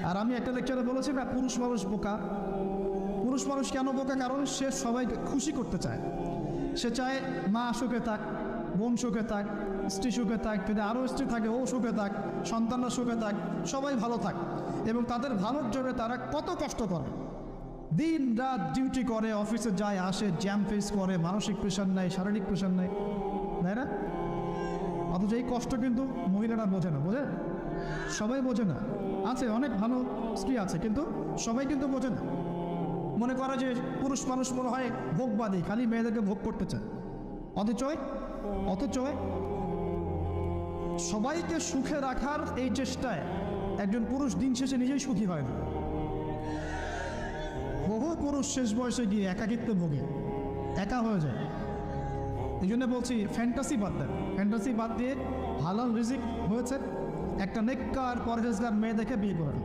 আর আমি একটা লেকচারে বলেছি না, পুরুষ মানুষ বোকা। পুরুষ মানুষ কেন বোকা? কারণ সে সবাইকে খুশি করতে চায়। সে চায় মা সুখে থাক, বোন সুখে থাক, স্ত্রী সুখে থাক, যদি আরও স্ত্রী থাকে ও সুখে থাক, সন্তানরা সুখে থাক, সবাই ভালো থাক। এবং তাদের ভালোর জন্য তারা কত কষ্ট করে, দিন রাত ডিউটি করে, অফিসে যায় আসে, জ্যাম ফেস করে, মানসিক প্রেশার নেয়, শারীরিক প্রেশার নেয়, তাই না? অথচ এই কষ্ট কিন্তু মহিলারা বোঝে না। বোঝে? সবাই বোঝে না। আছে অনেক ভালো স্ত্রী আছে, কিন্তু সবাই কিন্তু বোঝে না। মনে করে যে পুরুষ মানুষ মনে হয় ভোগবাদী, খালি মেয়েদেরকে ভোগ করতে চায়। অথচ সবাইকে সুখে রাখার এই চেষ্টায় একজন পুরুষ দিন শেষে নিজেই সুখী হয় না। বহু পুরুষ শেষ বয়সে গিয়ে একাকিত্বে ভোগে, একা হয়ে যায়। এই জন্য বলছি ফ্যান্টাসি বাদ দেন। ফ্যান্টাসি বাদ দিয়ে হালাল রিজিক হয়েছে, একটা নেককার পরহেজগার মেয়ে দেখে বিয়ে করেন।